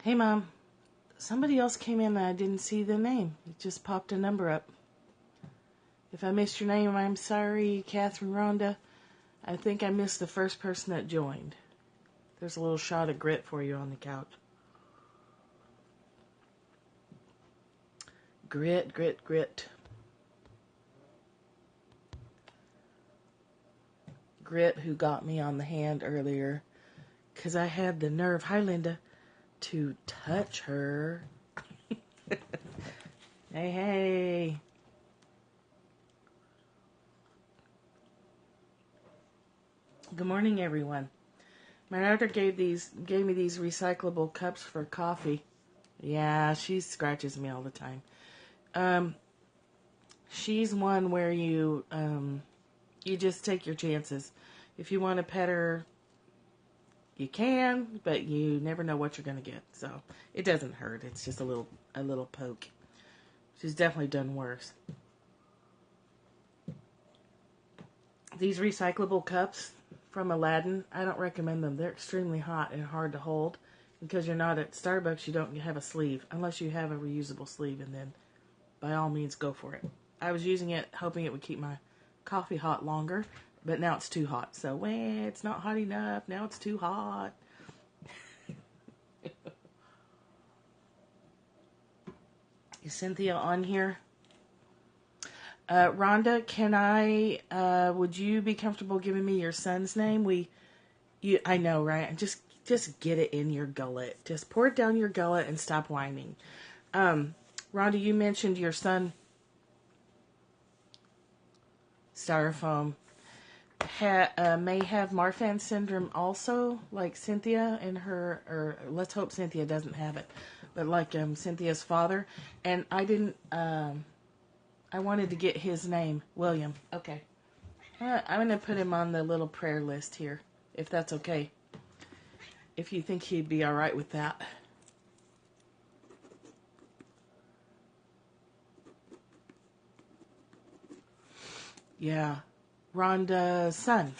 Hey, Mom. Somebody else came in and I didn't see the name. It just popped a number up. If I missed your name, I'm sorry, Catherine Rhonda. I think I missed the first person that joined. There's a little shot of grit for you on the couch. Grit, grit, grit. Grit, who got me on the hand earlier, because I had the nerve, hi Linda, to touch her. Hey, hey. Good morning, everyone. My daughter gave me these recyclable cups for coffee. Yeah, she scratches me all the time. She's one where you just take your chances. If you want to pet her, you can, but you never know what you're gonna get. So it doesn't hurt. It's just a little poke. She's definitely done worse. These recyclable cups from Aladdin, I don't recommend them. They're extremely hot and hard to hold. Because you're not at Starbucks, you don't have a sleeve. Unless you have a reusable sleeve, and then by all means go for it. I was using it hoping it would keep my coffee hot longer, but now it's too hot. So, it's not hot enough. Now it's too hot. Is Cynthia on here? Rhonda, would you be comfortable giving me your son's name? I know, right? Just get it in your gullet. Just pour it down your gullet and stop whining. Rhonda, you mentioned your son, Styrofoam, may have Marfan syndrome also, like Cynthia and her, or let's hope Cynthia doesn't have it, but like Cynthia's father. And I wanted to get his name, William. Okay. I'm going to put him on the little prayer list here, if that's okay. If you think he'd be all right with that. Yeah. Rhonda's son.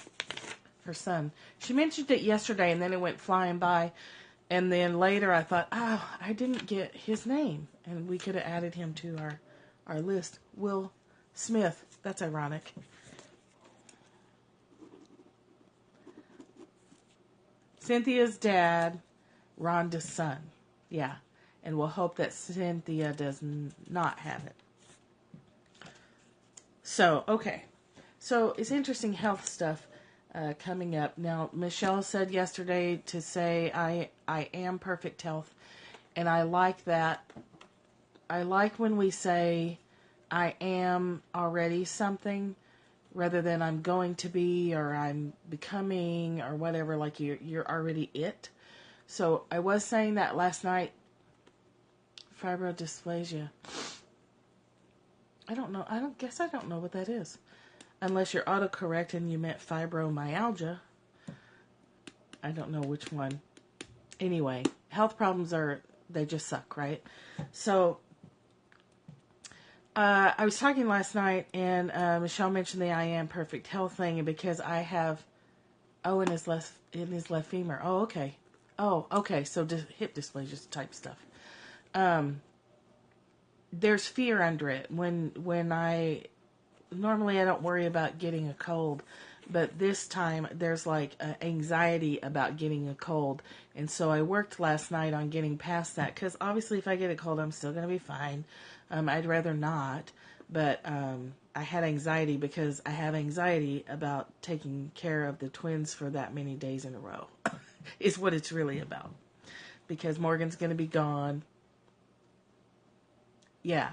Her son. She mentioned it yesterday, and then it went flying by. And then later I thought, I didn't get his name. And we could have added him to our list. Will Smith. That's ironic. Cynthia's dad, Rhonda's son. Yeah. And we'll hope that Cynthia does not have it. So, okay. So, it's interesting health stuff coming up. Now, Michelle said yesterday to say, I am perfect health. And I like that. I like when we say, I am already something, rather than I'm going to be, or I'm becoming, or whatever, like you're already it. So I was saying that last night. Fibrodysplasia. I don't know. I don't know what that is. Unless you're autocorrect and you meant fibromyalgia. I don't know which one. Anyway, health problems they just suck, right? So I was talking last night, and Michelle mentioned the I am perfect health thing, and because I have, in his left femur. Oh, okay. So hip dysplasia type stuff. There's fear under it. Normally I don't worry about getting a cold, but this time there's like anxiety about getting a cold. And so I worked last night on getting past that, because obviously if I get a cold, I'm still going to be fine. I'd rather not, but I had anxiety because I have anxiety about taking care of the twins for that many days in a row, is what it's really about. Because Morgan's going to be gone. Yeah.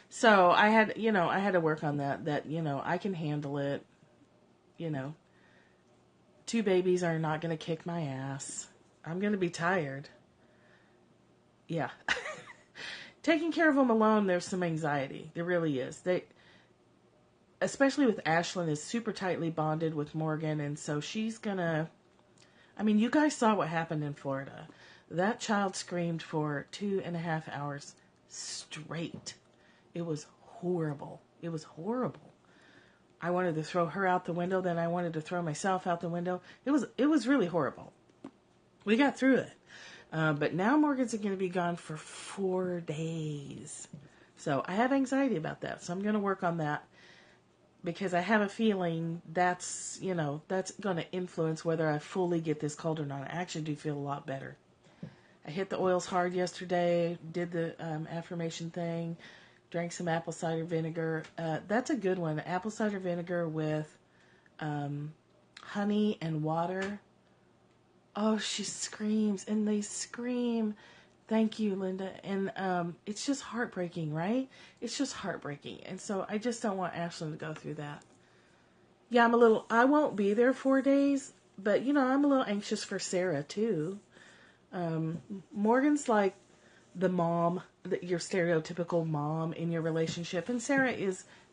So I had to work on that, I can handle it. 2 babies are not going to kick my ass. I'm going to be tired. Yeah. Taking care of them alone, there's some anxiety. There really is. Especially with Ashlyn, is super tightly bonded with Morgan, and so she's gonna... you guys saw what happened in Florida. That child screamed for 2.5 hours straight. It was horrible. I wanted to throw her out the window, then I wanted to throw myself out the window. It was really horrible. We got through it. But now Morgan's going to be gone for 4 days. So I have anxiety about that. So I'm going to work on that because I have a feeling that's going to influence whether I fully get this cold or not. I actually do feel a lot better. I hit the oils hard yesterday, did the affirmation thing, drank some apple cider vinegar. That's a good one. Apple cider vinegar with honey and water. Oh, she screams, and they scream. Thank you, Linda. And it's just heartbreaking, right? It's just heartbreaking. And so I just don't want Ashlyn to go through that. Yeah, I won't be there 4 days, but, I'm a little anxious for Sarah, too. Morgan's like the mom, your stereotypical mom in your relationship, and Sarah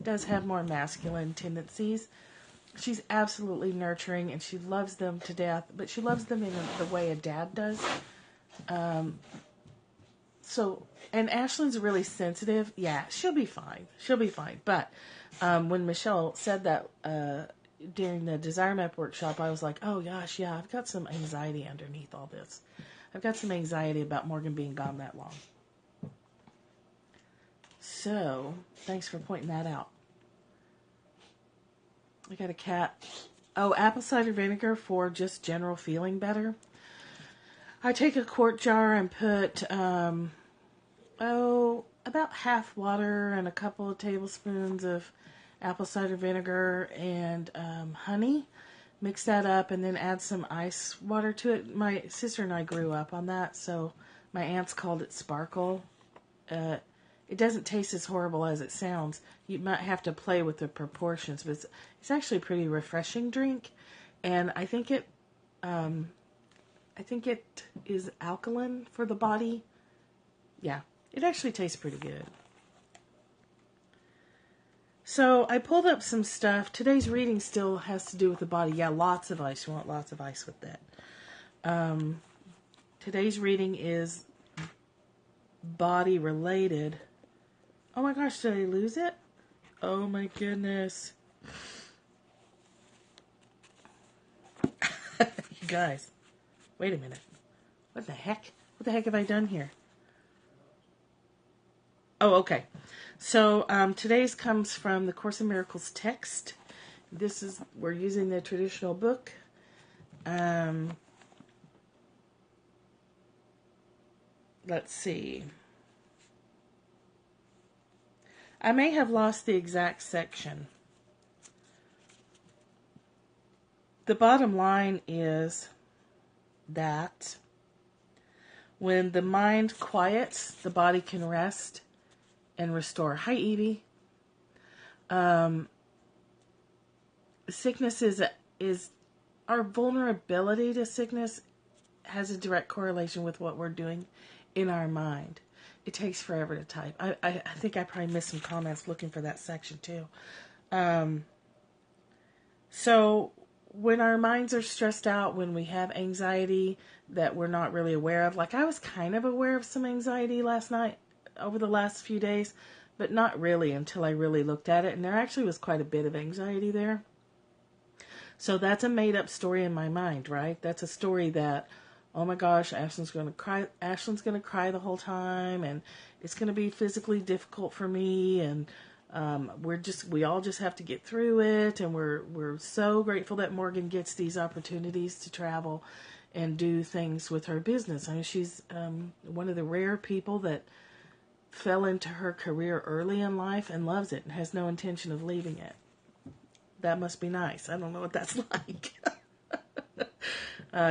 does have more masculine tendencies. She's absolutely nurturing, and she loves them to death, but she loves them in the way a dad does. And Ashlyn's really sensitive. Yeah, she'll be fine. She'll be fine. But when Michelle said that during the Desire Map workshop, I was like, oh gosh, yeah, I've got some anxiety underneath all this. I've got some anxiety about Morgan being gone that long. So, thanks for pointing that out. I got a cat. Oh, apple cider vinegar for just general feeling better. I take a quart jar and put, about half water and a couple of tablespoons of apple cider vinegar and honey. Mix that up and then add some ice water to it. My sister and I grew up on that, so my aunts called it sparkle. It doesn't taste as horrible as it sounds. You might have to play with the proportions, but it's actually a pretty refreshing drink, and I think it is alkaline for the body. Yeah, it actually tastes pretty good. So I pulled up some stuff. Today's reading still has to do with the body. Yeah, lots of ice. You want lots of ice with that. Today's reading is body related. Oh my gosh, did I lose it? Oh my goodness. You guys, wait a minute. What the heck? What the heck have I done here? Oh, okay. So today's comes from the Course in Miracles text. We're using the traditional book. Let's see. I may have lost the exact section. The bottom line is that when the mind quiets, the body can rest and restore. Hi, Evie. Sickness is our vulnerability to sickness has a direct correlation with what we're doing in our mind. It takes forever to type. I think I probably missed some comments looking for that section too. So when our minds are stressed out, when we have anxiety that we're not really aware of, like I was kind of aware of some anxiety last night over the last few days, but not really until I really looked at it. And there actually was quite a bit of anxiety there. So that's a made up story in my mind, right? That's a story that, oh my gosh, Ashlyn's going to cry. Ashlyn's going to cry the whole time, and it's going to be physically difficult for me, and we all just have to get through it. And we're so grateful that Morgan gets these opportunities to travel and do things with her business. I mean, she's one of the rare people that fell into her career early in life and loves it and has no intention of leaving it. That must be nice. I don't know what that's like.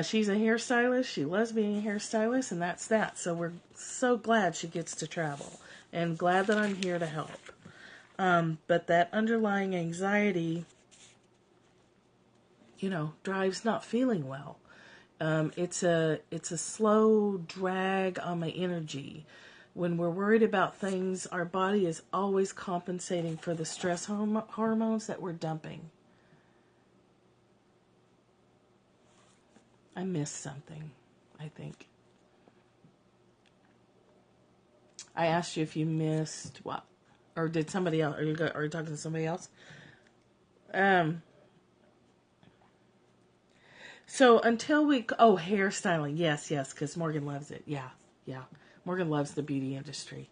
She's a hairstylist. She loves being a hairstylist, and that's that. So we're so glad she gets to travel and glad that I'm here to help. But that underlying anxiety, drives not feeling well. It's a slow drag on my energy. When we're worried about things, our body is always compensating for the stress hormones that we're dumping. I missed something, I think. I asked you if you missed what? Or did somebody else? Are you talking to somebody else? So until hairstyling. Yes, because Morgan loves it. Yeah, yeah. Morgan loves the beauty industry.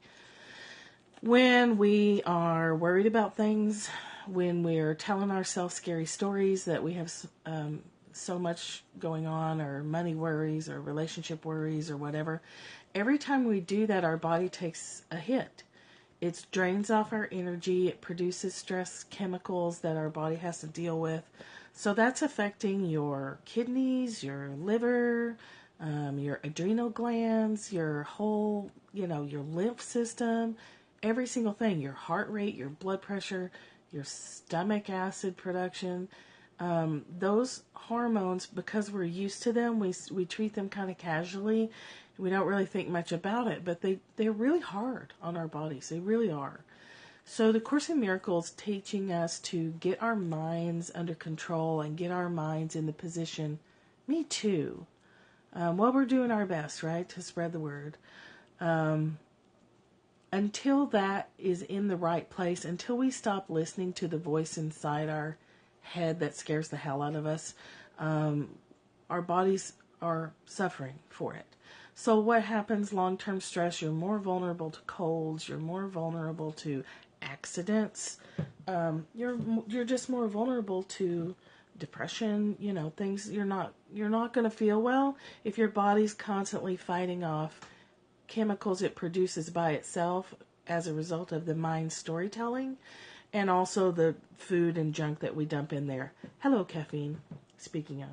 When we are worried about things, when we're telling ourselves scary stories that we have so much going on, or money worries, or relationship worries, or whatever, every time we do that, our body takes a hit. It drains off our energy. It produces stress chemicals that our body has to deal with. So that's affecting your kidneys, your liver, your adrenal glands, your whole, your lymph system, every single thing, your heart rate, your blood pressure, your stomach acid production. Those hormones, because we're used to them, we treat them kind of casually. We don't really think much about it, but they're really hard on our bodies. They really are. So the Course in Miracles teaching us to get our minds under control and get our minds in the position, me too, while we're doing our best, right, to spread the word. Until that is in the right place, until we stop listening to the voice inside our head that scares the hell out of us, our bodies are suffering for it. So what happens? Long-term stress, you're more vulnerable to colds, you're more vulnerable to accidents, you're just more vulnerable to depression, things. You're not going to feel well if your body's constantly fighting off chemicals it produces by itself as a result of the mind storytelling, and also the food and junk that we dump in there. Hello, caffeine. Speaking of.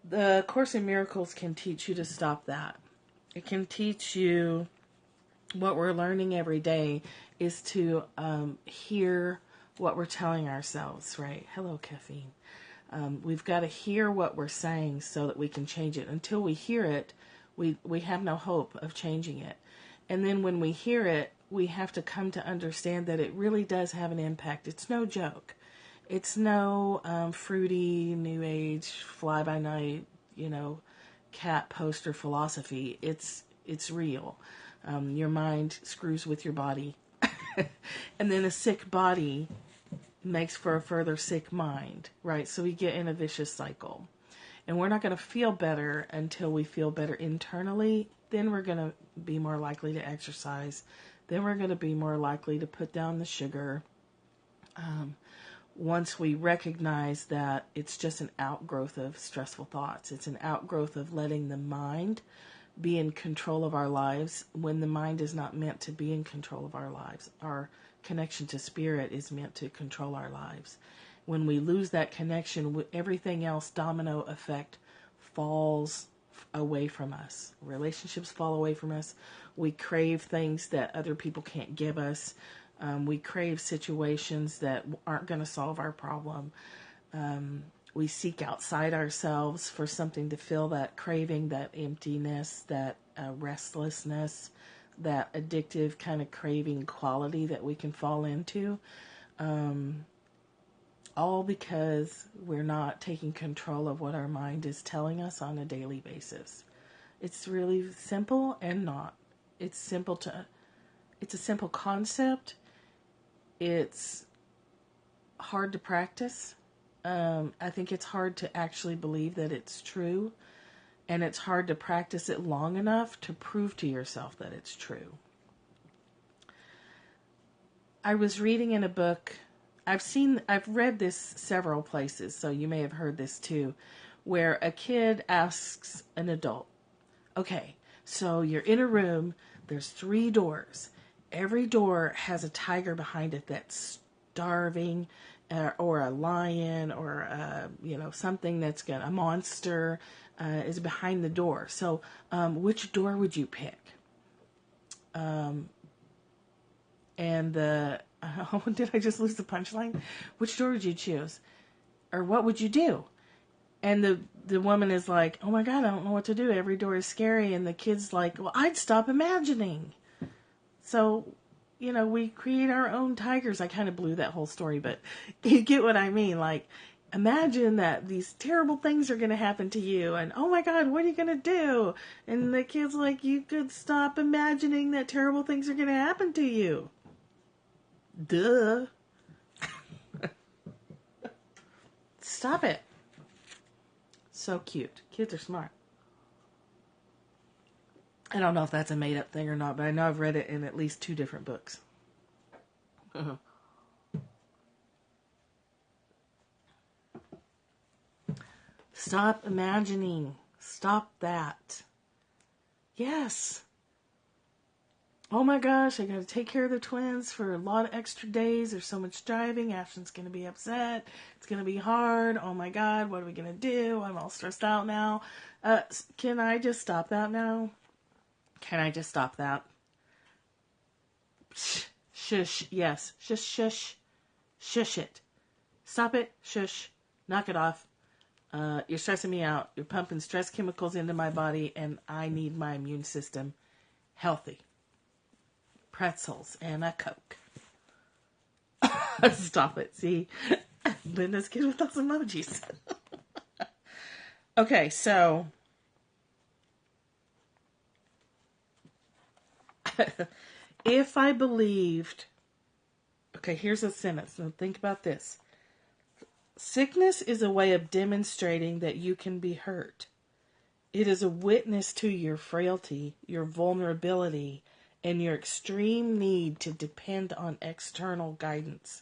The Course in Miracles can teach you to stop that. It can teach you what we're learning every day is to hear what we're telling ourselves, right? Hello, caffeine. We've got to hear what we're saying so that we can change it. Until we hear it, we have no hope of changing it. And then when we hear it, we have to come to understand that it really does have an impact. It's no joke. It's no fruity, new age, fly-by-night, cat poster philosophy. It's real. Your mind screws with your body. And then a sick body makes for a further sick mind, right? So we get in a vicious cycle. And we're not going to feel better until we feel better internally. Then we're going to be more likely to exercise. Then we're going to be more likely to put down the sugar. Once we recognize that it's just an outgrowth of stressful thoughts. It's an outgrowth of letting the mind be in control of our lives when the mind is not meant to be in control of our lives. Our connection to spirit is meant to control our lives. When we lose that connection, everything else, domino effect, falls away from us. Relationships fall away from us. We crave things that other people can't give us. We crave situations that aren't going to solve our problem. We seek outside ourselves for something to fill that craving, that emptiness, that restlessness, that addictive kind of craving quality that we can fall into. All because we're not taking control of what our mind is telling us on a daily basis. It's really simple and not. It's a simple concept. It's hard to practice. I think it's hard to actually believe that it's true, and it's hard to practice it long enough to prove to yourself that it's true. I was reading in a book, I've read this several places, so you may have heard this too, where a kid asks an adult, okay, so you're in a room, there's 3 doors. Every door has a tiger behind it that's starving, or a lion, or something that's a monster is behind the door. So which door would you pick? And did I just lose the punchline? Which door would you choose? Or what would you do? And the woman is like, oh my God, I don't know what to do. Every door is scary. And the kid's like, well, I'd stop imagining. So, we create our own tigers. I kind of blew that whole story, but you get what I mean. Like, imagine that these terrible things are going to happen to you. And, oh my God, what are you going to do? And the kid's like, you could stop imagining that terrible things are going to happen to you. Duh. Stop it. So cute. Kids are smart. I don't know if that's a made-up thing or not, but I know I've read it in at least 2 different books. Stop imagining. Stop that. Yes. Oh my gosh, I gotta take care of the twins for a lot of extra days. There's so much driving. Ashlyn's gonna be upset. It's gonna be hard. Oh my God, what are we gonna do? I'm all stressed out now. Can I just stop that now? Can I just stop that? Shush. Yes. Shush, shush. Shush it. Stop it. Shush. Knock it off. You're stressing me out. You're pumping stress chemicals into my body, and I need my immune system healthy. Pretzels and a Coke. Stop it. See? Linda's good with those emojis. Okay, so if I believed, okay, here's a sentence. Now think about this. Sickness is a way of demonstrating that you can be hurt. It is a witness to your frailty, your vulnerability, and your extreme need to depend on external guidance.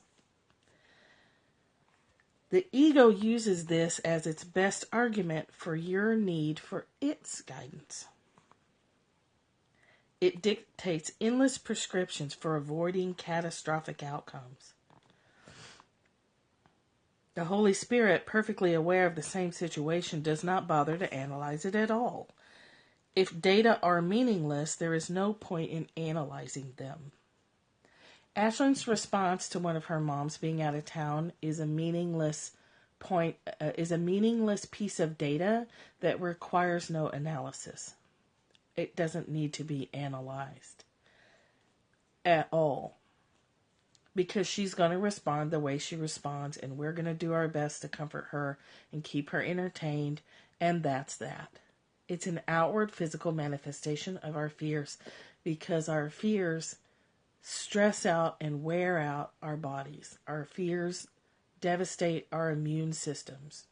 The ego uses this as its best argument for your need for its guidance. It dictates endless prescriptions for avoiding catastrophic outcomes. The Holy Spirit, perfectly aware of the same situation, does not bother to analyze it at all. If data are meaningless, there is no point in analyzing them. Ashlyn's response to one of her moms being out of town is a meaningless piece of data that requires no analysis. It doesn't need to be analyzed at all, because she's going to respond the way she responds, and we're going to do our best to comfort her and keep her entertained, and that's that. It's an outward physical manifestation of our fears, because our fears stress out and wear out our bodies. Our fears devastate our immune systems,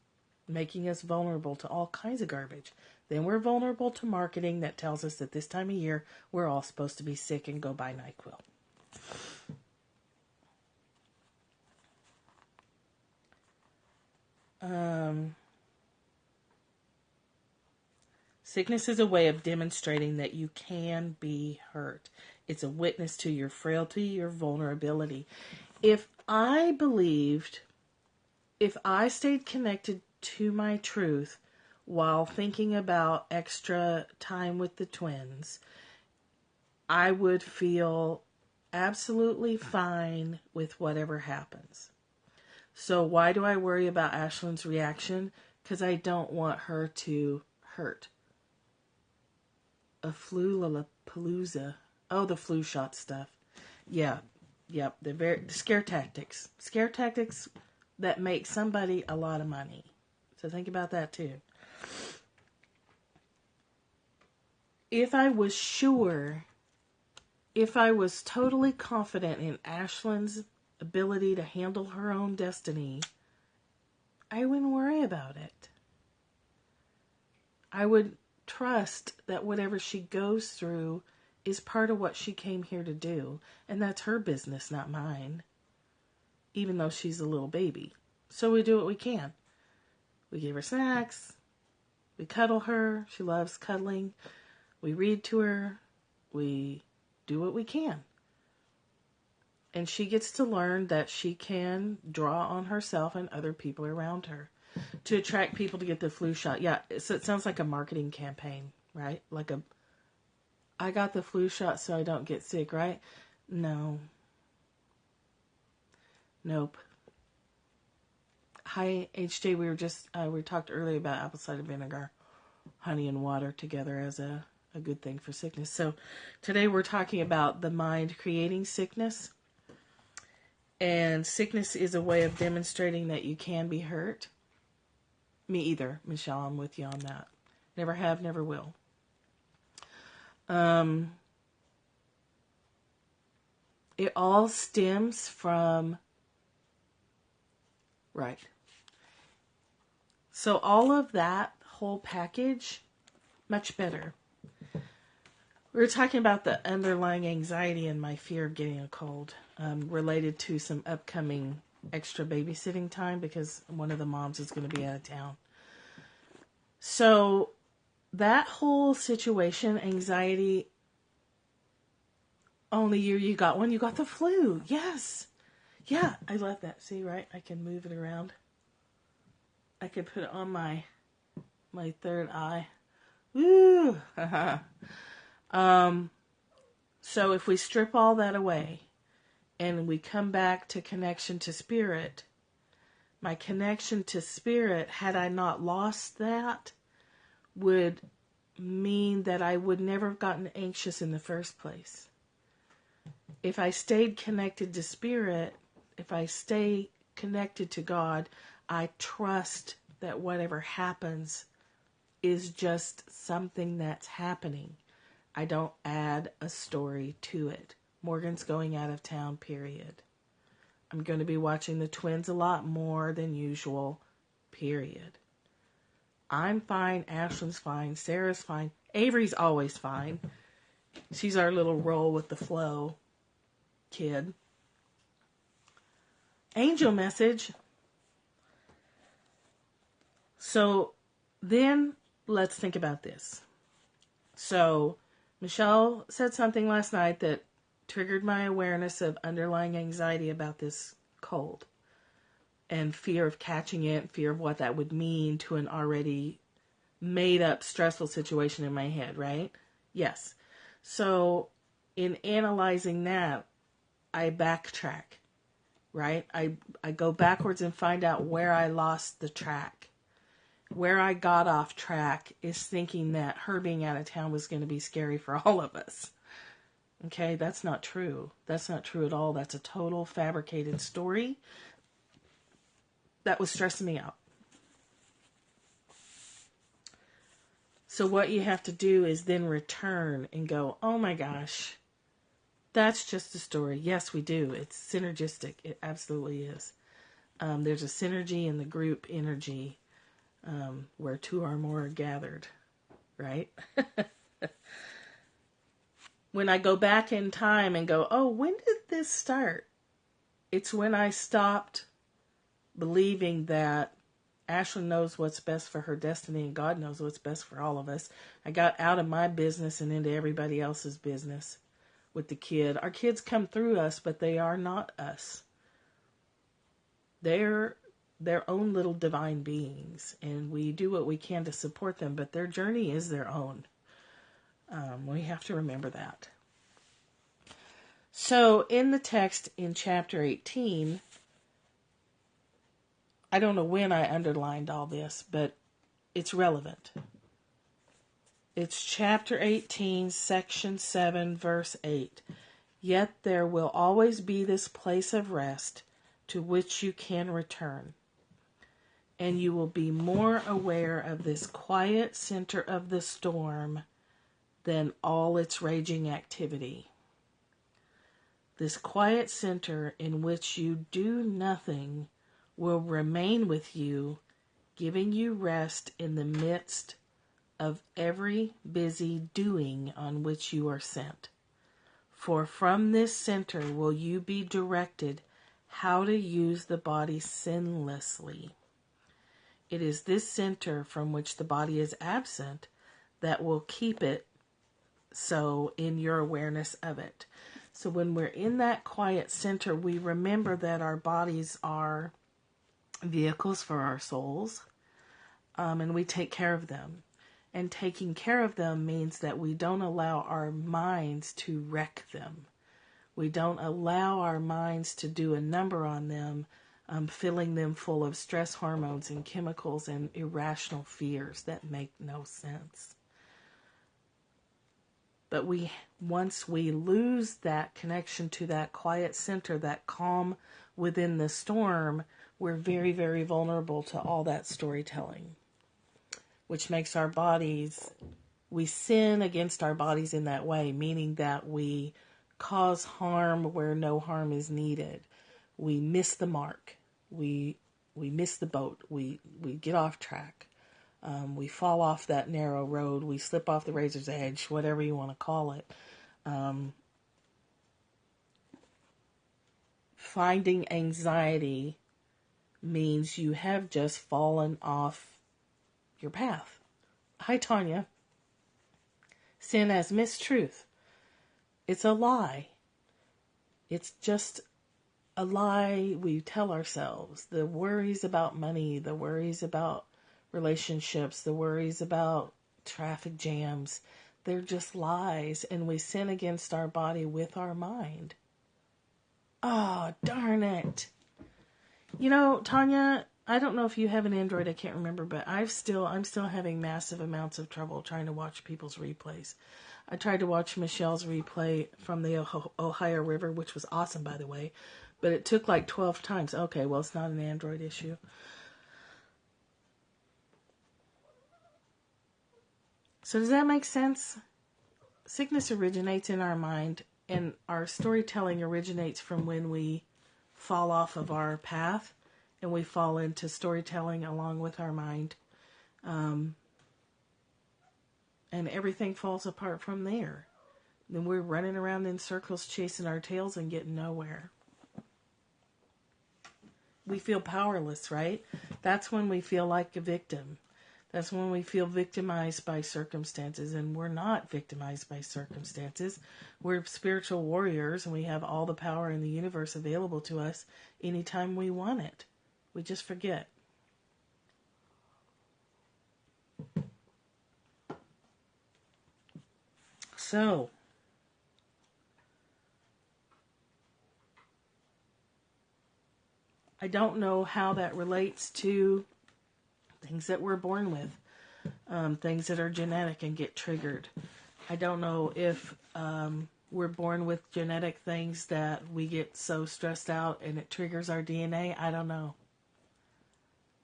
making us vulnerable to all kinds of garbage. Then we're vulnerable to marketing that tells us that this time of year we're all supposed to be sick and go buy NyQuil. Sickness is a way of demonstrating that you can be hurt. It's a witness to your frailty, your vulnerability. If I stayed connected to my truth while thinking about extra time with the twins, I would feel absolutely fine with whatever happens. So why do I worry about Ashlyn's reaction? Because I don't want her to hurt. A flu-la-la-palooza. Oh, the flu shot stuff. Yeah. Yep. The scare tactics. Scare tactics that make somebody a lot of money. So think about that too. If I was sure, if I was totally confident in Ashlyn's ability to handle her own destiny, I wouldn't worry about it. I would trust that whatever she goes through is part of what she came here to do, and that's her business, not mine, even though she's a little baby. So we do what we can. We give her snacks, we cuddle her, she loves cuddling, we read to her, we do what we can. And she gets to learn that she can draw on herself and other people around her to attract people to get the flu shot. Yeah, so it sounds like a marketing campaign, right? Like I got the flu shot so I don't get sick, right? No. Nope. Hi, HJ. We talked earlier about apple cider vinegar, honey and water together as a good thing for sickness. So today we're talking about the mind creating sickness. And sickness is a way of demonstrating that you can be hurt. Me either, Michelle. I'm with you on that. Never have, never will. It all stems from, right. So all of that whole package, much better. We were talking about the underlying anxiety and my fear of getting a cold, related to some upcoming extra babysitting time because one of the moms is going to be out of town. So that whole situation, anxiety, only you got one, you got the flu. Yes. Yeah, I love that. See, right? I can move it around. I could put it on my third eye. Woo! So if we strip all that away and we come back to connection to spirit, my connection to spirit, had I not lost that, would mean that I would never have gotten anxious in the first place. If I stayed connected to spirit, if I stay connected to God, I trust that whatever happens is just something that's happening. I don't add a story to it. Morgan's going out of town, period. I'm going to be watching the twins a lot more than usual, period. I'm fine, Ashlyn's fine, Sarah's fine, Avery's always fine. She's our little roll with the flow kid. Angel message. So then let's think about this. So Michelle said something last night that triggered my awareness of underlying anxiety about this cold and fear of catching it, fear of what that would mean to an already made up stressful situation in my head, right? Yes. So in analyzing that, I backtrack, right? I go backwards and find out where I lost the track. Where I got off track is thinking that her being out of town was going to be scary for all of us. Okay, that's not true. That's not true at all. That's a total fabricated story that was stressing me out. So what you have to do is then return and go, oh my gosh, that's just a story. Yes, we do. It's synergistic. It absolutely is. There's a synergy in the group energy where two or more are gathered, right? When I go back in time and go, oh, when did this start? It's when I stopped believing that Ashlyn knows what's best for her destiny and God knows what's best for all of us. I got out of my business and into everybody else's business with the kid. Our kids come through us, but they are not us. They're their own little divine beings, and we do what we can to support them, but their journey is their own. We have to remember that. So in the text in chapter 18, I don't know when I underlined all this, but it's relevant. It's chapter 18, section 7, verse 8. Yet there will always be this place of rest to which you can return. And you will be more aware of this quiet center of the storm than all its raging activity. This quiet center in which you do nothing will remain with you, giving you rest in the midst of every busy doing on which you are sent. For from this center will you be directed how to use the body sinlessly. It is this center from which the body is absent that will keep it so in your awareness of it. So when we're in that quiet center, we remember that our bodies are vehicles for our souls, and we take care of them. And taking care of them means that we don't allow our minds to wreck them. We don't allow our minds to do a number on them, filling them full of stress hormones and chemicals and irrational fears that make no sense. But once we lose that connection to that quiet center, that calm within the storm, we're very, very vulnerable to all that storytelling, which makes our bodies, we sin against our bodies in that way, meaning that we cause harm where no harm is needed. We miss the mark. We we miss the boat. We get off track. We fall off that narrow road. We slip off the razor's edge, whatever you want to call it. Finding anxiety means you have just fallen off your path. Hi, Tanya. Sin as mistruth. It's a lie. It's just a lie we tell ourselves. The worries about money, the worries about relationships, the worries about traffic jams, they're just lies, and we sin against our body with our mind. Oh, darn it. You know, Tanya, I don't know if you have an Android, I can't remember, but I'm still having massive amounts of trouble trying to watch people's replays. I tried to watch Michelle's replay from the Ohio River, which was awesome, by the way, but it took like 12 times. Okay, well, it's not an Android issue. So does that make sense? Sickness originates in our mind, and our storytelling originates from when we fall off of our path and we fall into storytelling along with our mind. And everything falls apart from there. Then we're running around in circles chasing our tails and getting nowhere. We feel powerless, right? That's when we feel like a victim. That's when we feel victimized by circumstances, and we're not victimized by circumstances. We're spiritual warriors, and we have all the power in the universe available to us anytime we want it. We just forget. So, I don't know how that relates to things that we're born with, things that are genetic and get triggered. I don't know if we're born with genetic things that we get so stressed out and it triggers our DNA. I don't know.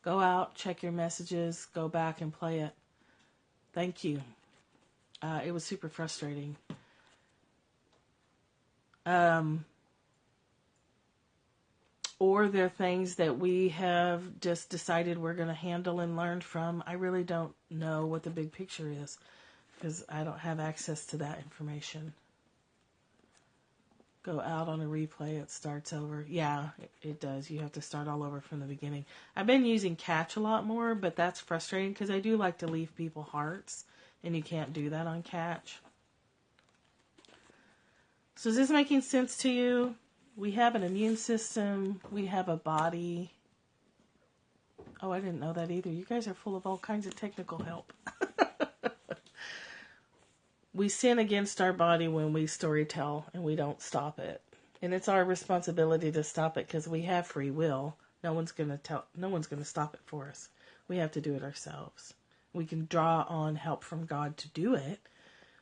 Go out, check your messages, go back and play it. Thank you. It was super frustrating. Or they're things that we have just decided we're going to handle and learn from. I really don't know what the big picture is because I don't have access to that information. Go out on a replay, it starts over. Yeah, it does. You have to start all over from the beginning. I've been using Catch a lot more, but that's frustrating because I do like to leave people hearts, and you can't do that on Catch. So is this making sense to you? We have an immune system. We have a body. Oh, I didn't know that either. You guys are full of all kinds of technical help. We sin against our body when we storytell and we don't stop it. And it's our responsibility to stop it because we have free will. No one's going to stop it for us. We have to do it ourselves. We can draw on help from God to do it.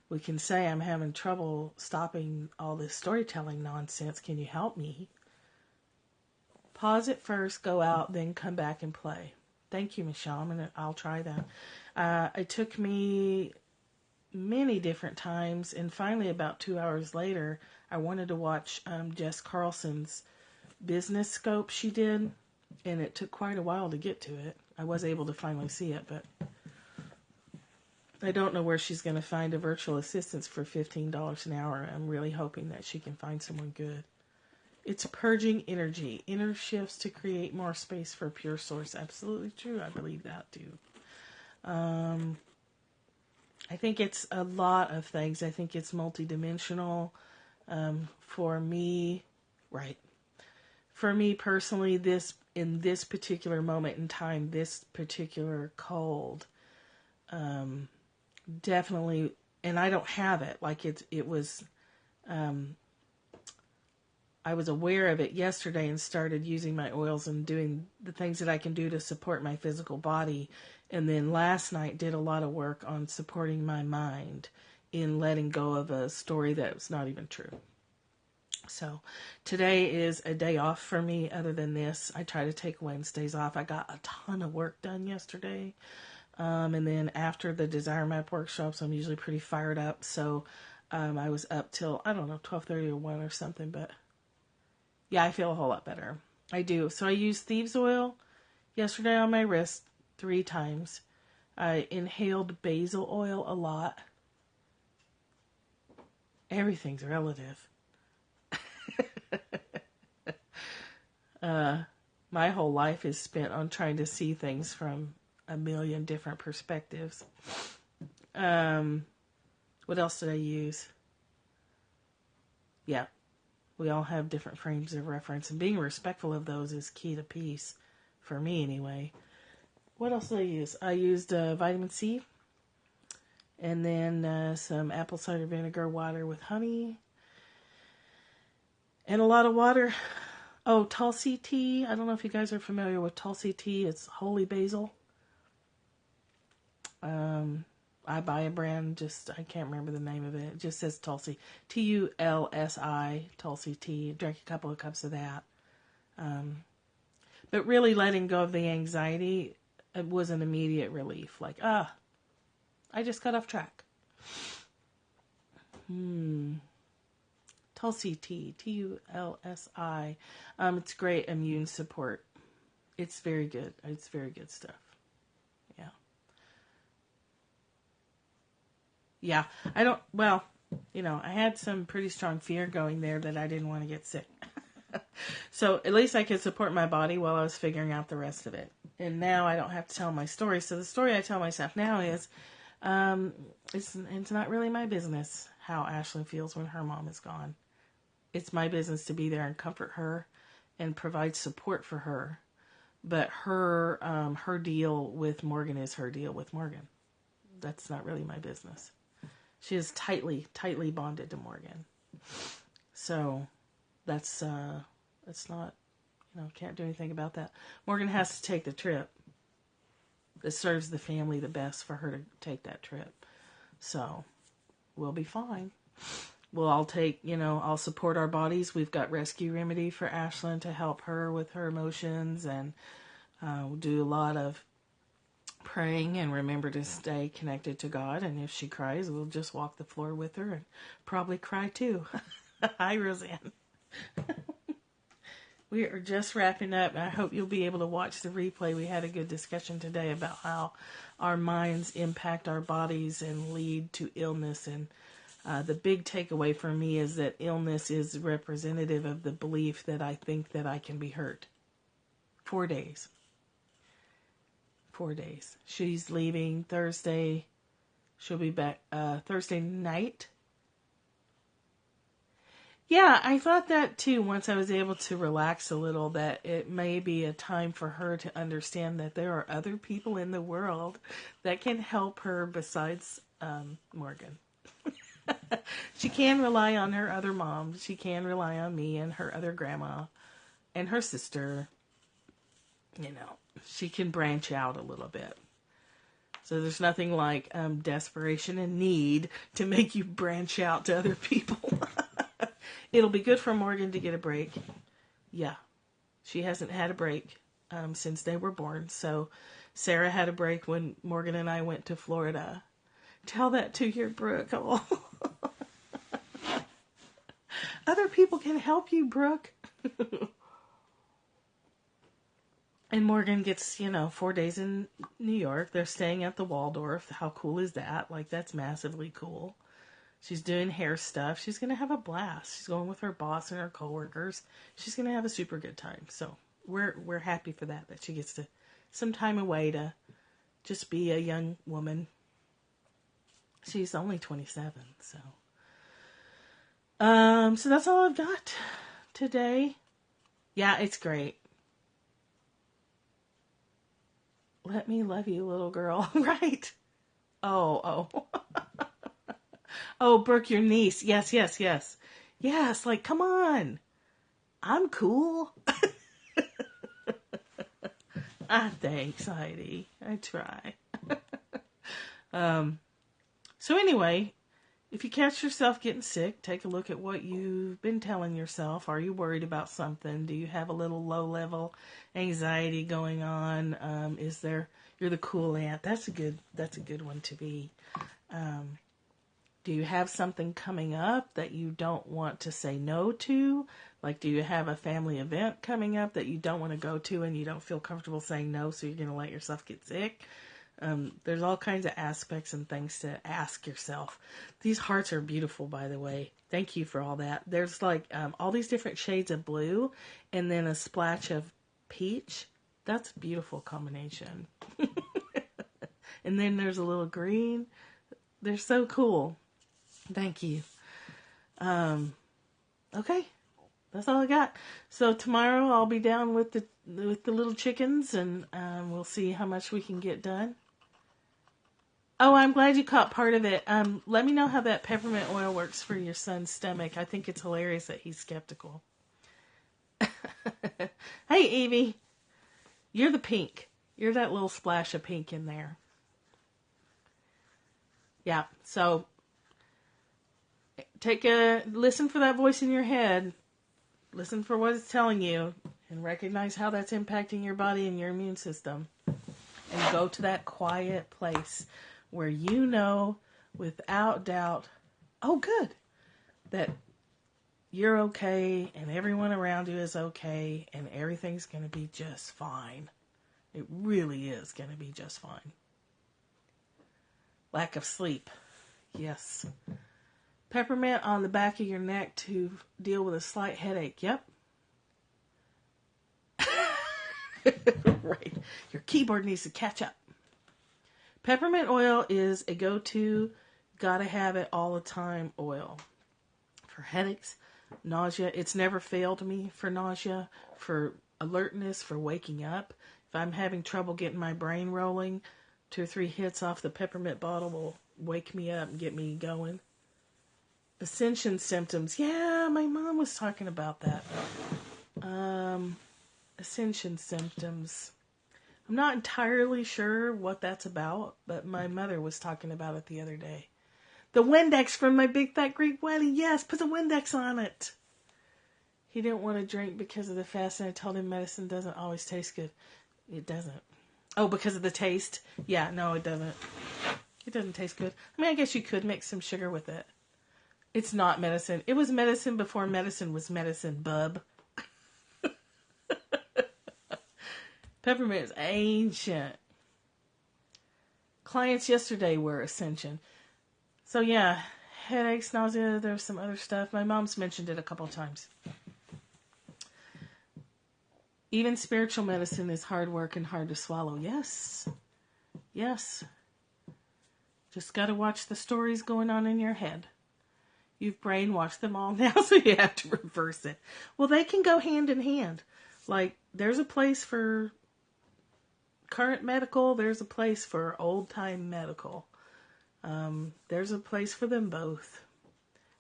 We can say, I'm having trouble stopping all this storytelling nonsense. Can you help me? Pause it first, go out, then come back and play. Thank you, Michelle. I'll try that. It took me many different times, and finally about 2 hours later, I wanted to watch Jess Carlson's business scope she did, and it took quite a while to get to it. I was able to finally see it, but I don't know where she's going to find a virtual assistant for $15 an hour. I'm really hoping that she can find someone good. It's purging energy, inner shifts to create more space for pure source. Absolutely true. I believe that too. I think it's a lot of things. I think it's multidimensional. For me, right. For me personally, in this particular moment in time, this particular cold, definitely, and I don't have it. Like it was, I was aware of it yesterday and started using my oils and doing the things that I can do to support my physical body. And then last night did a lot of work on supporting my mind in letting go of a story that was not even true. So today is a day off for me. Other than this, I try to take Wednesdays off. I got a ton of work done yesterday. And then after the Desire Map workshops, I'm usually pretty fired up. So I was up till, 12:30 or 1 or something. But yeah, I feel a whole lot better. I do. So I use thieves oil Yesterday on my wrist 3 times. I inhaled basil oil a lot. Everything's relative. My whole life is spent on trying to see things from a million different perspectives. What else did I use? Yeah, we all have different frames of reference, and being respectful of those is key to peace, for me anyway. What else did I use? I used vitamin C, and then some apple cider vinegar water with honey, and a lot of water. Oh, Tulsi tea. I don't know if you guys are familiar with Tulsi tea. It's holy basil. I buy a brand, I can't remember the name of it. It just says Tulsi. Tulsi, Tulsi tea. Drank a couple of cups of that. But really letting go of the anxiety, it was an immediate relief. Like, I just got off track. Tulsi tea, Tulsi. It's great immune support. It's very good. It's very good stuff. Yeah. Yeah. I had some pretty strong fear going there that I didn't want to get sick. So at least I could support my body while I was figuring out the rest of it. And now I don't have to tell my story. So the story I tell myself now is, it's not really my business how Ashlyn feels when her mom is gone. It's my business to be there and comfort her and provide support for her. But her deal with Morgan is her deal with Morgan. That's not really my business. She is tightly bonded to Morgan. So that's not, can't do anything about that. Morgan has to take the trip. It serves the family the best for her to take that trip. So we'll be fine. I'll support our bodies. We've got Rescue Remedy for Ashlyn to help her with her emotions, and we'll do a lot of praying and remember to stay connected to God. And if she cries, we'll just walk the floor with her and probably cry too. Hi, Roseanne. We are just wrapping up. I hope you'll be able to watch the replay. We had a good discussion today about how our minds impact our bodies and lead to illness. And the big takeaway for me is that illness is representative of the belief that I think that I can be hurt. 4 days. 4 days. She's leaving Thursday. She'll be back Thursday night. Yeah, I thought that too once I was able to relax a little, that it may be a time for her to understand that there are other people in the world that can help her besides Morgan. She can rely on her other mom. She can rely on me and her other grandma and her sister. She can branch out a little bit. So there's nothing like desperation and need to make you branch out to other people. It'll be good for Morgan to get a break. Yeah. She hasn't had a break since they were born. So Sarah had a break when Morgan and I went to Florida. Tell that to your Brooke. Oh. Other people can help you, Brooke. And Morgan gets, 4 days in New York. They're staying at the Waldorf. How cool is that? Like, that's massively cool. She's doing hair stuff. She's going to have a blast. She's going with her boss and her coworkers. She's going to have a super good time. So we're happy for that she gets some time away to just be a young woman. She's only 27, so. So that's all I've got today. Yeah, it's great. Let me love you, little girl. Right. Oh. Oh, Brooke, your niece. Yes. Yes, like, come on. I'm cool. Thanks, Heidi. I try. So anyway, if you catch yourself getting sick, take a look at what you've been telling yourself. Are you worried about something? Do you have a little low-level anxiety going on? You're the cool aunt. That's a good one to be. Do you have something coming up that you don't want to say no to? Like, do you have a family event coming up that you don't want to go to and you don't feel comfortable saying no, so you're going to let yourself get sick? There's all kinds of aspects and things to ask yourself. These hearts are beautiful, by the way. Thank you for all that. There's like all these different shades of blue and then a splash of peach. That's a beautiful combination. And then there's a little green. They're so cool. Thank you. Okay. That's all I got. So tomorrow I'll be down with the little chickens, and we'll see how much we can get done. Oh, I'm glad you caught part of it. Let me know how that peppermint oil works for your son's stomach. I think it's hilarious that he's skeptical. Hey, Evie. You're the pink. You're that little splash of pink in there. Yeah, so listen for that voice in your head. Listen for what it's telling you and recognize how that's impacting your body and your immune system. And go to that quiet place where you know without doubt, oh good, that you're okay and everyone around you is okay and everything's going to be just fine. It really is going to be just fine. Lack of sleep. Yes. Peppermint on the back of your neck to deal with a slight headache. Yep. Right. Your keyboard needs to catch up. Peppermint oil is a go-to, gotta have it all the time oil. For headaches, nausea. It's never failed me for nausea, for alertness, for waking up. If I'm having trouble getting my brain rolling, 2 or 3 hits off the peppermint bottle will wake me up and get me going. Ascension symptoms. Yeah, my mom was talking about that. Ascension symptoms. I'm not entirely sure what that's about, but my mother was talking about it the other day. The Windex from my big fat Greek wedding. Yes, put the Windex on it. He didn't want to drink because of the fast, and I told him medicine doesn't always taste good. It doesn't. Oh, because of the taste? Yeah, no, it doesn't. It doesn't taste good. I mean, I guess you could mix some sugar with it. It's not medicine. It was medicine before medicine was medicine, bub. Peppermint is ancient. Clients yesterday were Ascension. So yeah, headaches, nausea, there's some other stuff. My mom's mentioned it a couple times. Even spiritual medicine is hard work and hard to swallow. Yes. Yes. Just got to watch the stories going on in your head. You've brainwashed them all now, so you have to reverse it. Well, they can go hand in hand. Like, there's a place for current medical. There's a place for old-time medical. There's a place for them both.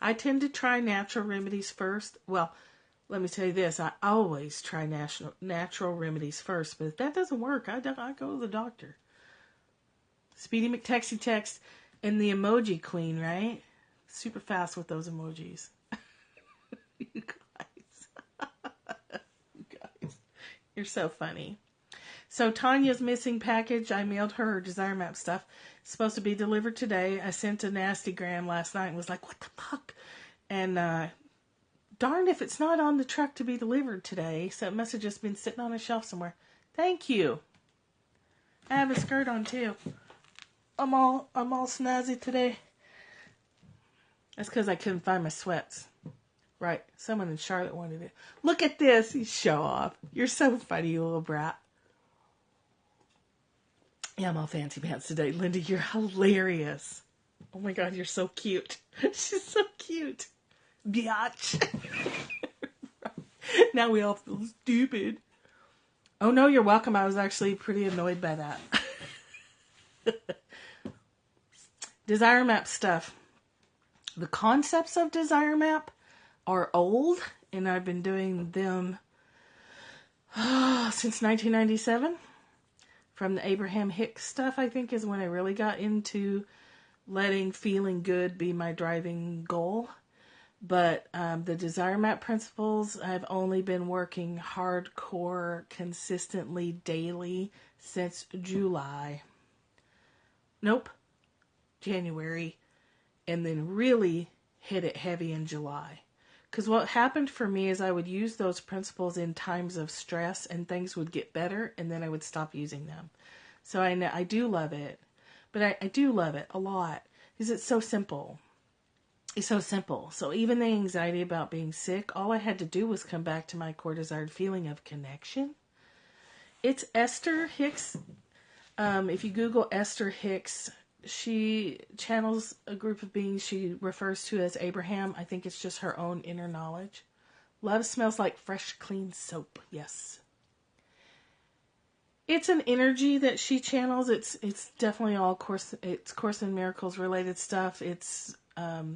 I tend to try natural remedies first. Well, let me tell you this. I always try natural remedies first. But if that doesn't work, I go to the doctor. Speedy McTexie text and the emoji queen, right? Super fast with those emojis. You guys. You guys. You're so funny. So Tanya's missing package, I mailed her Desire Map stuff. It's supposed to be delivered today. I sent a nastygram last night and was like, what the fuck? And darn if it's not on the truck to be delivered today. So it must have just been sitting on a shelf somewhere. Thank you. I have a skirt on too. I'm all snazzy today. That's because I couldn't find my sweats. Right. Someone in Charlotte wanted it. Look at this. You show off. You're so funny, you little brat. Yeah, I'm all fancy pants today. Linda, you're hilarious. Oh my God, you're so cute. She's so cute. Biatch. Now we all feel stupid. Oh no, you're welcome. I was actually pretty annoyed by that. Desire Map stuff. The concepts of Desire Map are old, and I've been doing them since 1997. From the Abraham Hicks stuff, I think, is when I really got into letting feeling good be my driving goal. But the Desire Map principles, I've only been working hardcore, consistently, daily since July. Nope. January. and then really hit it heavy in July. Because what happened for me is I would use those principles in times of stress and things would get better, and then I would stop using them. So I do love it, but I do love it a lot because it's so simple. It's so simple. So even the anxiety about being sick, all I had to do was come back to my core desired feeling of connection. It's Esther Hicks. If you Google Esther Hicks, she channels a group of beings she refers to as Abraham. I think it's just her own inner knowledge. Love smells like fresh, clean soap. Yes. It's an energy that she channels. It's definitely all Course in Miracles related stuff. It's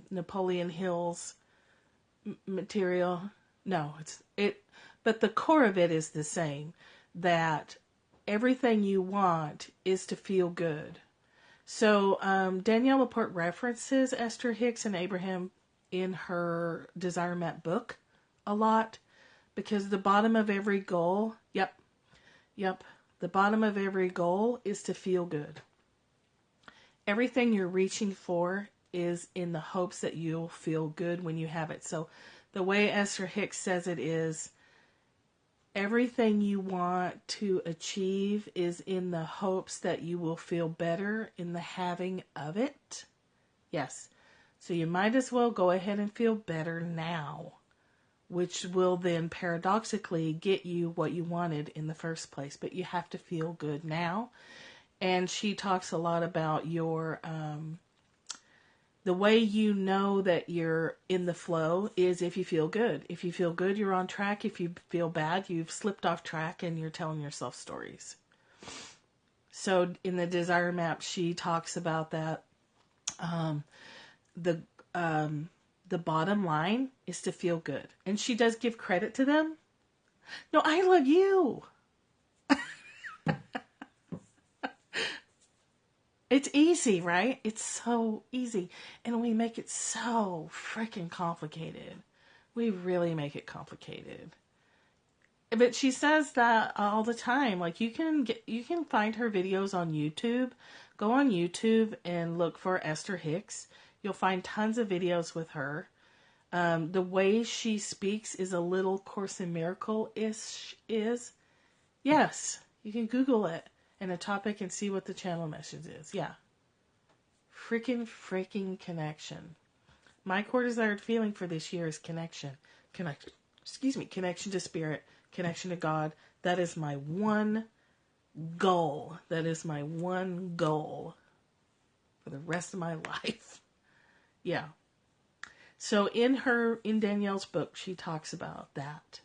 Napoleon Hill's material. No, but the core of it is the same. That everything you want is to feel good. So Danielle Laporte references Esther Hicks and Abraham in her Desire Map book a lot because the bottom of every goal, yep, the bottom of every goal is to feel good. Everything you're reaching for is in the hopes that you'll feel good when you have it. So the way Esther Hicks says it is, everything you want to achieve is in the hopes that you will feel better in the having of it. Yes. So you might as well go ahead and feel better now, which will then paradoxically get you what you wanted in the first place. But you have to feel good now. And she talks a lot about your, the way you know that you're in the flow is if you feel good. If you feel good, you're on track. If you feel bad, you've slipped off track and you're telling yourself stories. So in the Desire Map, she talks about that. The bottom line is to feel good. And she does give credit to them. No, I love you. It's easy, right? It's so easy. And we make it so freaking complicated. We really make it complicated. But she says that all the time. Like you can find her videos on YouTube. Go on YouTube and look for Esther Hicks. You'll find tons of videos with her. The way she speaks is a little Course in Miracle-ish. Yes, you can Google it and a topic and see what the channel message is. Yeah. Freaking connection. My core desired feeling for this year is connection. Connection to spirit, connection to God. That is my one goal. That is my one goal for the rest of my life. Yeah. So in Danielle's book, she talks about that.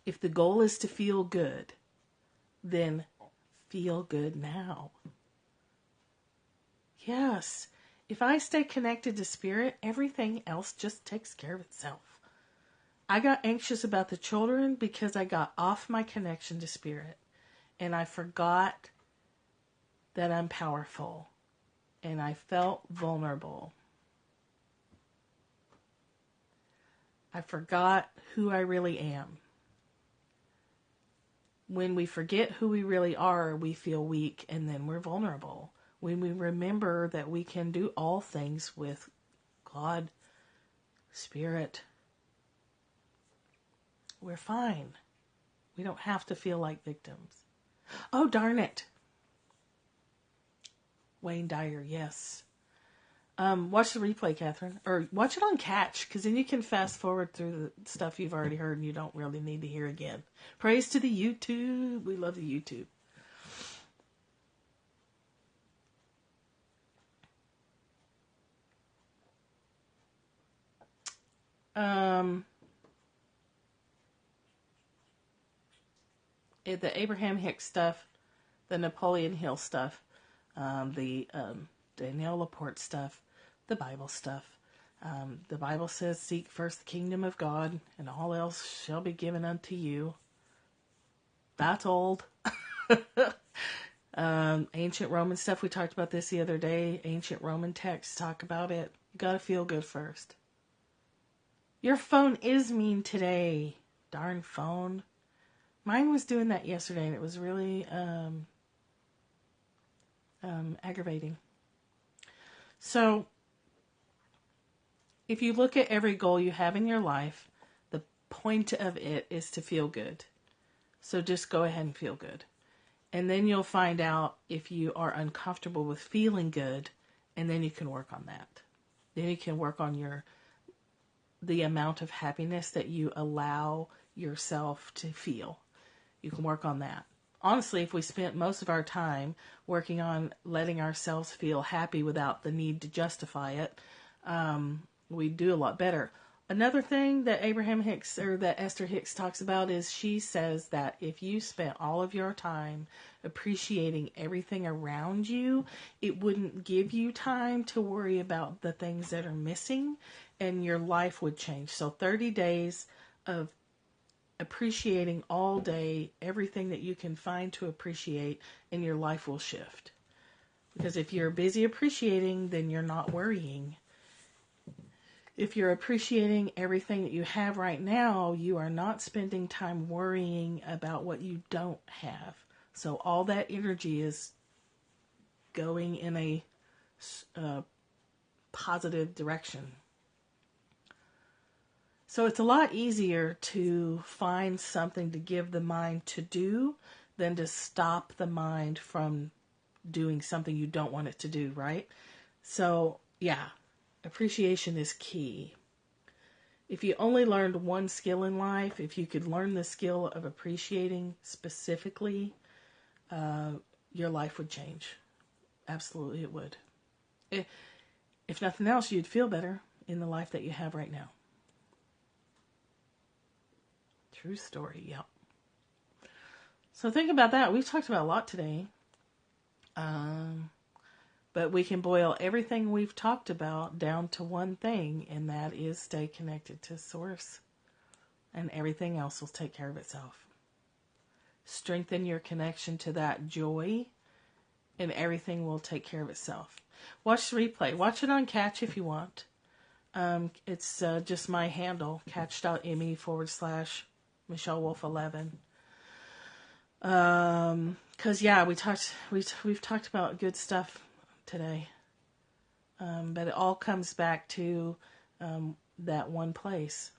If the goal is to feel good, then feel good now. Yes. If I stay connected to spirit, everything else just takes care of itself. I got anxious about the children because I got off my connection to spirit. And I forgot that I'm powerful. And I felt vulnerable. I forgot who I really am. When we forget who we really are, we feel weak and then we're vulnerable. When we remember that we can do all things with God, Spirit, we're fine. We don't have to feel like victims. Oh, darn it. Wayne Dyer, yes. Watch the replay, Catherine. Or watch it on Catch, because then you can fast forward through the stuff you've already heard and you don't really need to hear again. Praise to the YouTube. We love the YouTube. The Abraham Hicks stuff, the Napoleon Hill stuff, the Danielle Laporte stuff, the Bible stuff. The Bible says, seek first the kingdom of God, and all else shall be given unto you. That's old. Ancient Roman stuff, we talked about this the other day. Ancient Roman texts talk about it. You gotta feel good first. Your phone is mean today. Darn phone. Mine was doing that yesterday, and it was really aggravating. So, if you look at every goal you have in your life, the point of it is to feel good. So just go ahead and feel good. And then you'll find out if you are uncomfortable with feeling good, and then you can work on that. Then you can work on the amount of happiness that you allow yourself to feel. You can work on that. Honestly, if we spent most of our time working on letting ourselves feel happy without the need to justify it, we'd do a lot better. Another thing that that Esther Hicks talks about is she says that if you spent all of your time appreciating everything around you, it wouldn't give you time to worry about the things that are missing, and your life would change. So 30 days of appreciating all day everything that you can find to appreciate, and your life will shift. Because if you're busy appreciating, then you're not worrying. If you're appreciating everything that you have right now, you are not spending time worrying about what you don't have. So all that energy is going in a positive direction. So it's a lot easier to find something to give the mind to do than to stop the mind from doing something you don't want it to do, right? So, yeah. Appreciation is key. If you only learned one skill in life, if you could learn the skill of appreciating specifically, your life would change. Absolutely it would. If nothing else, you'd feel better in the life that you have right now. True story, yep. So think about that. We've talked about a lot today. But we can boil everything we've talked about down to one thing, and that is stay connected to Source. And everything else will take care of itself. Strengthen your connection to that joy, and everything will take care of itself. Watch the replay. Watch it on Catch if you want. It's just my handle, catch.me/MichelleWolf11. Because, yeah, we've talked about good stuff today. But it all comes back to that one place.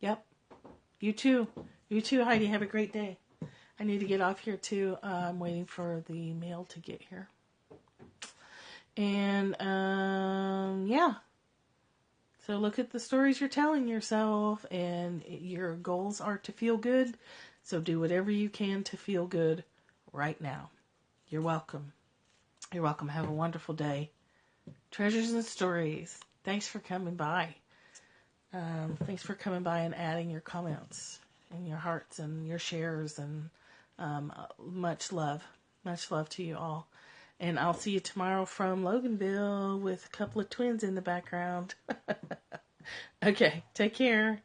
Yep. You too, Heidi. Have a great day. I need to get off here too. I'm waiting for the mail to get here. And yeah. So look at the stories you're telling yourself, and your goals are to feel good. So do whatever you can to feel good right now. You're welcome. You're welcome. Have a wonderful day. Treasures and stories. Thanks for coming by. Thanks for coming by and adding your comments and your hearts and your shares, and much love. Much love to you all. And I'll see you tomorrow from Loganville with a couple of twins in the background. Okay, take care.